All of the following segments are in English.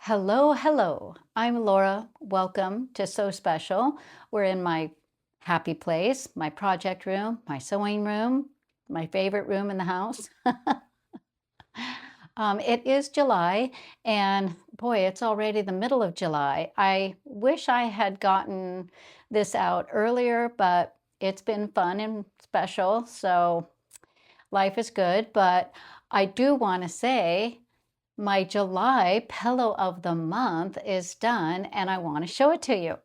Hello, hello. I'm Laura. Welcome to So Special. We're in my happy place, my project room, my sewing room, my favorite room in the house. It is July, and boy, it's already the middle of July. I wish I had gotten this out earlier, but it's been fun and special, so life is good. But I do want to say my July pillow of the month is done, and I want to show it to you.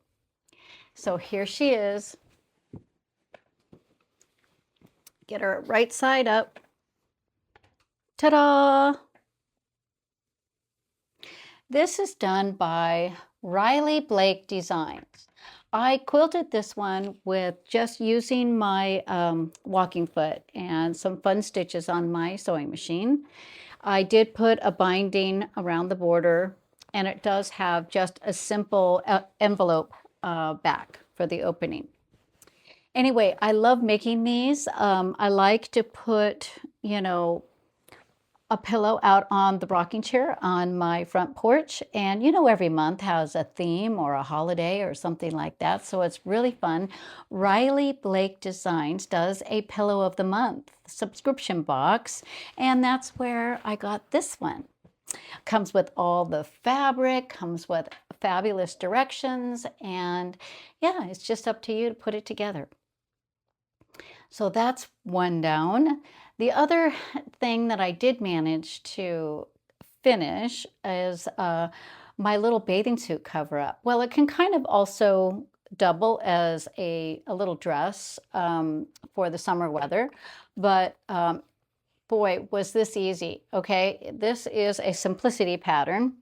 So here she is. Get her right side up. Ta-da! This is done by Riley Blake Designs. I quilted this one with just using my walking foot and some fun stitches on my sewing machine. I did put a binding around the border, and it does have just a simple envelope back for the opening. Anyway, I love making these. I like to put, a pillow out on the rocking chair on my front porch. And every month has a theme or a holiday or something like that. So it's really fun. Riley Blake Designs does a pillow of the month subscription box. And that's where I got this one. Comes with all the fabric, comes with fabulous directions. And yeah, it's just up to you to put it together. So that's one down. The other thing that I did manage to finish is my little bathing suit cover up. Well, it can kind of also double as a little dress for the summer weather, but boy, was this easy. Okay, this is a simplicity pattern,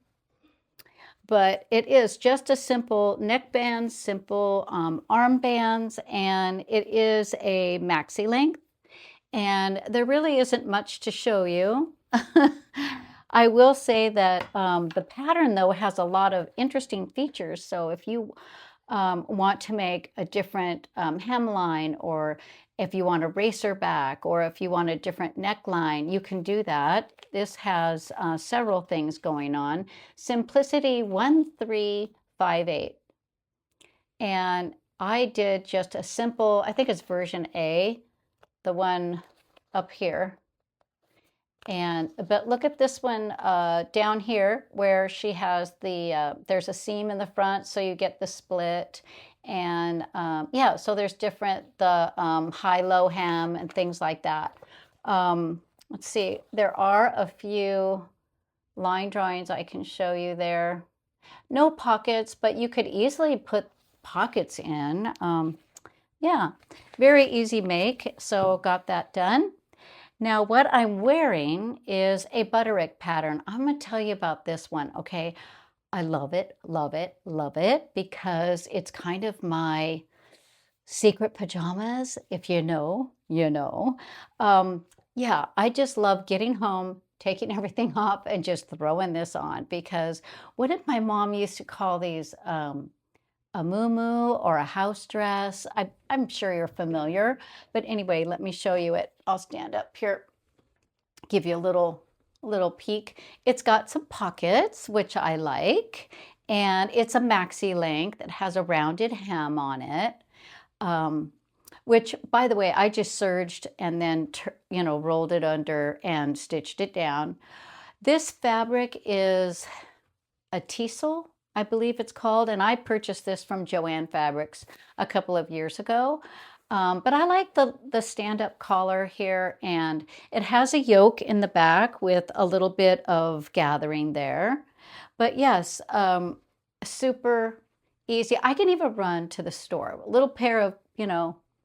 but it is just a simple neckband, simple arm bands, and it is a maxi length. And there really isn't much to show you. I will say that the pattern, though, has a lot of interesting features. So if you want to make a different hemline, or if you want a racer back, or if you want a different neckline, you can do that. This has several things going on. Simplicity 1358. And I did just a simple, I think it's version A, the one up here. But look at this one down here where she has there's a seam in the front, so you get the split. And yeah, so there's the high-low hem and things like that. Let's see, there are a few line drawings I can show you there. No pockets, but you could easily put pockets in. Yeah, very easy make, so got that done. Now what I'm wearing is a Butterwick pattern. I'm going to tell you about this one, okay? I love it, love it, love it, because it's kind of my secret pajamas. If you know, you know. Yeah, I just love getting home, taking everything off, and just throwing this on, because what did my mom used to call these? A muumuu or a house dress. I'm sure you're familiar, but anyway, let me show you it. I'll stand up here, give you a little peek. It's got some pockets, which I like, and it's a maxi length. It has a rounded hem on it, which, by the way, I just serged and then rolled it under and stitched it down. This fabric is a teasel, I believe it's called, and I purchased this from Joann Fabrics a couple of years ago. But I like the stand-up collar here, and it has a yoke in the back with a little bit of gathering there. But yes, super easy. I can even run to the store. A little pair of,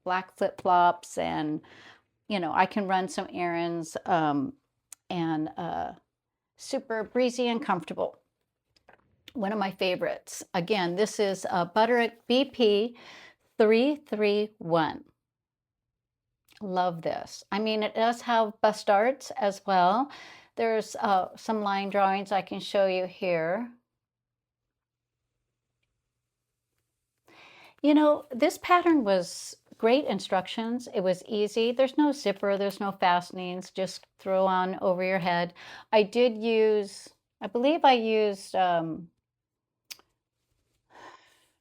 black flip-flops, and, I can run some errands, and super breezy and comfortable. One of my favorites. Again, this is Butterwick BP331. Love this. I mean, it does have bust darts as well. There's some line drawings I can show you here. This pattern was great instructions. It was easy. There's no zipper, there's no fastenings, just throw on over your head. I did use I believe I used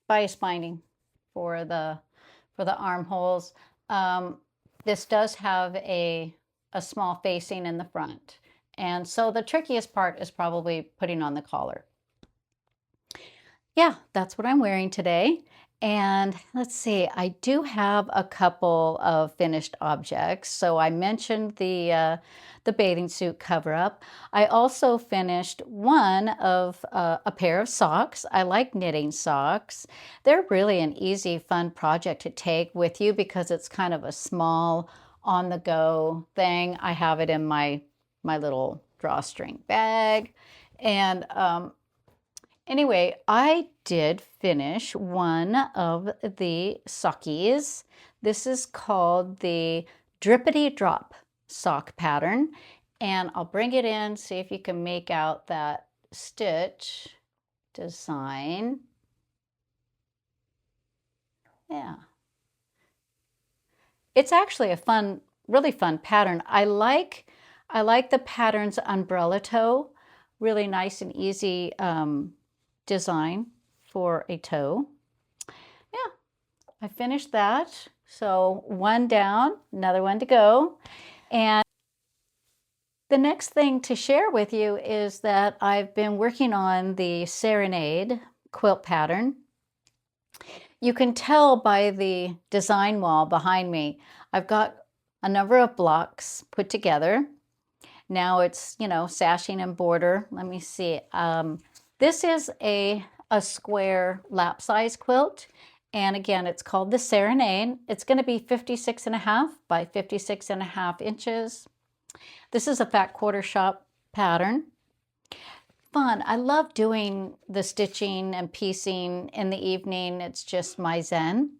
bias binding for the armholes. This does have a small facing in the front. And so the trickiest part is probably putting on the collar. Yeah, that's what I'm wearing today. And let's see, I do have a couple of finished objects. So I mentioned the bathing suit cover-up. I also finished one of a pair of socks. I like knitting socks. They're really an easy, fun project to take with you because it's kind of a small, on-the-go thing. I have it in my little drawstring bag. And anyway, I did finish one of the sockies. This is called the Dripity Drop Sock pattern. And I'll bring it in, see if you can make out that stitch design. Yeah. It's actually a fun, really fun pattern. I like the pattern's umbrella toe. Really nice and easy design for a toe. Yeah, I finished that. So one down, another one to go. And the next thing to share with you is that I've been working on the Serenade quilt pattern. You can tell by the design wall behind me, I've got a number of blocks put together. Now it's, sashing and border. Let me see. This is a square lap size quilt. And again, it's called the Serenade. It's going to be 56.5 by 56.5 inches. This is a fat quarter shop pattern. Fun. I love doing the stitching and piecing in the evening. It's just my zen.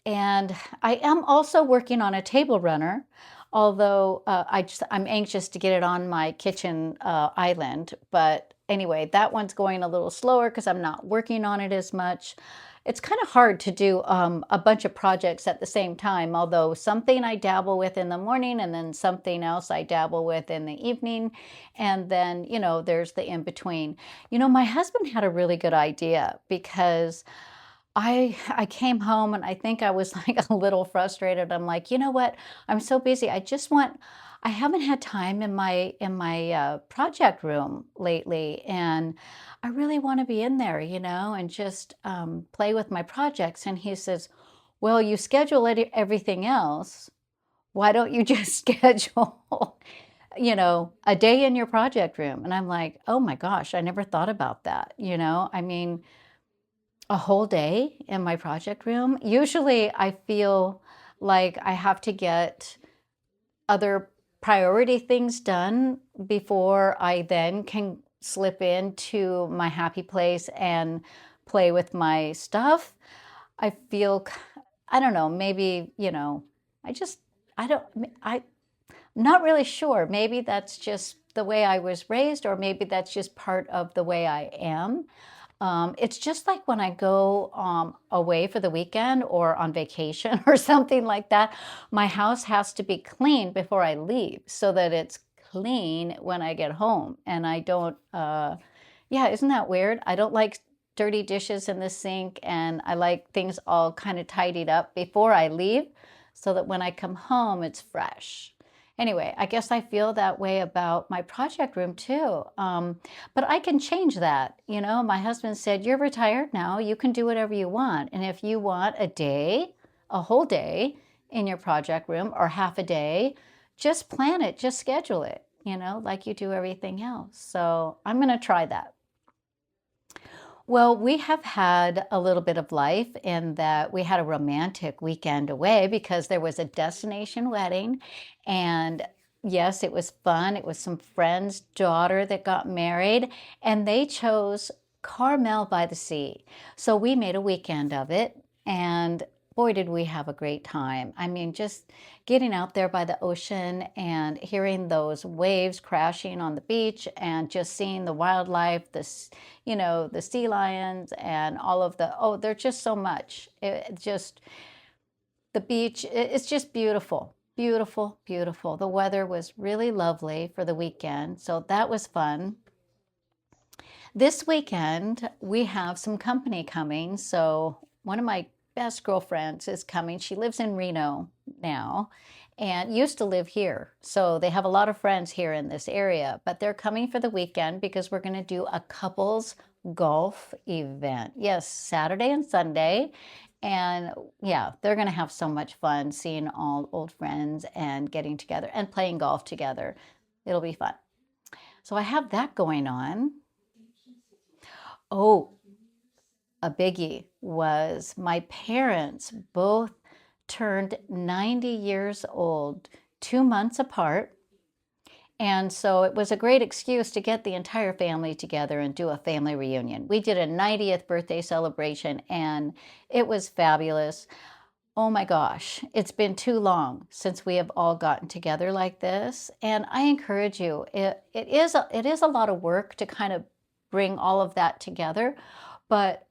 And I am also working on a table runner, although I'm anxious to get it on my kitchen island. But anyway, that one's going a little slower because I'm not working on it as much. It's kind of hard to do a bunch of projects at the same time, although something I dabble with in the morning and then something else I dabble with in the evening. And then, there's the in-between. My husband had a really good idea because I came home and I think I was like a little frustrated. I'm like, you know what? I'm so busy. I haven't had time in my project room lately, and I really want to be in there, and just play with my projects. And he says, well, you schedule everything else. Why don't you just schedule, a day in your project room? And I'm like, oh my gosh, I never thought about that. I mean, a whole day in my project room. Usually I feel like I have to get other priority things done before I then can slip into my happy place and play with my stuff. I feel, I don't know, maybe, I'm not really sure. Maybe that's just the way I was raised, or maybe that's just part of the way I am. It's just like when I go away for the weekend or on vacation or something like that, my house has to be clean before I leave so that it's clean when I get home. And I don't, yeah, isn't that weird? I don't like dirty dishes in the sink, and I like things all kind of tidied up before I leave so that when I come home, it's fresh. Anyway, I guess I feel that way about my project room too. But I can change that. My husband said, you're retired now. You can do whatever you want. And if you want a day, a whole day in your project room, or half a day, just plan it, just schedule it, like you do everything else. So I'm going to try that. Well, we have had a little bit of life in that we had a romantic weekend away because there was a destination wedding. And yes, it was fun. It was some friend's daughter that got married, and they chose Carmel by the Sea. So we made a weekend of it. And boy, did we have a great time. I mean, just getting out there by the ocean and hearing those waves crashing on the beach and just seeing the wildlife, the sea lions and all of there's just so much. The beach, it's just beautiful. Beautiful, beautiful. The weather was really lovely for the weekend, so that was fun. This weekend, we have some company coming. So one of my best girlfriends is coming. She lives in Reno now and used to live here. So they have a lot of friends here in this area, but they're coming for the weekend because we're going to do a couples golf event. Yes, Saturday and Sunday. And yeah, they're going to have so much fun seeing all old friends and getting together and playing golf together. It'll be fun. So I have that going on. Oh, a biggie was my parents both turned 90 years old 2 months apart. And so it was a great excuse to get the entire family together and do a family reunion. We did a 90th birthday celebration and it was fabulous. Oh my gosh, it's been too long since we have all gotten together like this. And I encourage you, it is a lot of work to kind of bring all of that together, but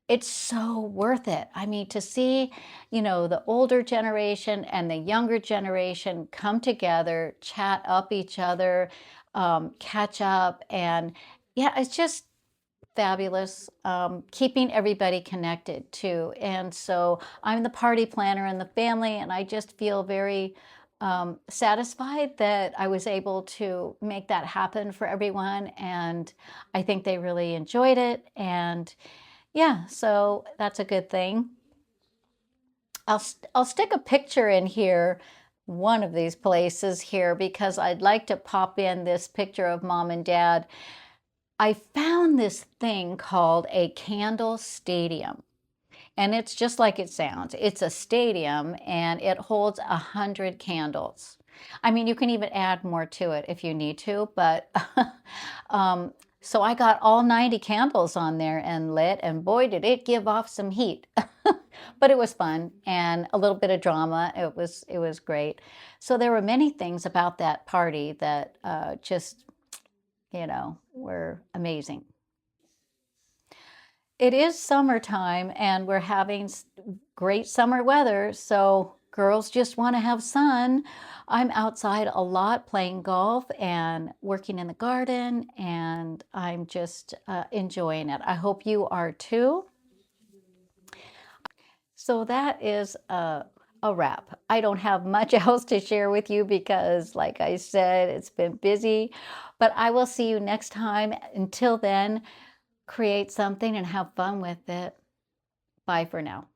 it's so worth it. I mean, to see, the older generation and the younger generation come together, chat up each other, catch up, and yeah, it's just fabulous. Keeping everybody connected too. And so I'm the party planner in the family, and I just feel very satisfied that I was able to make that happen for everyone. And I think they really enjoyed it. And yeah, so that's a good thing. I'll stick a picture in here, one of these places here, because I'd like to pop in this picture of mom and dad. I found this thing called a candle stadium. And it's just like it sounds. It's a stadium and it holds 100 candles. I mean, you can even add more to it if you need to, but so I got all 90 candles on there and lit, and boy, did it give off some heat. But it was fun and a little bit of drama. It was great. So there were many things about that party that just, were amazing. It is summertime and we're having great summer weather, so girls just want to have sun. I'm outside a lot playing golf and working in the garden, and I'm just enjoying it. I hope you are too. So that is a wrap. I don't have much else to share with you because, like I said, it's been busy, but I will see you next time. Until then, create something and have fun with it. Bye for now.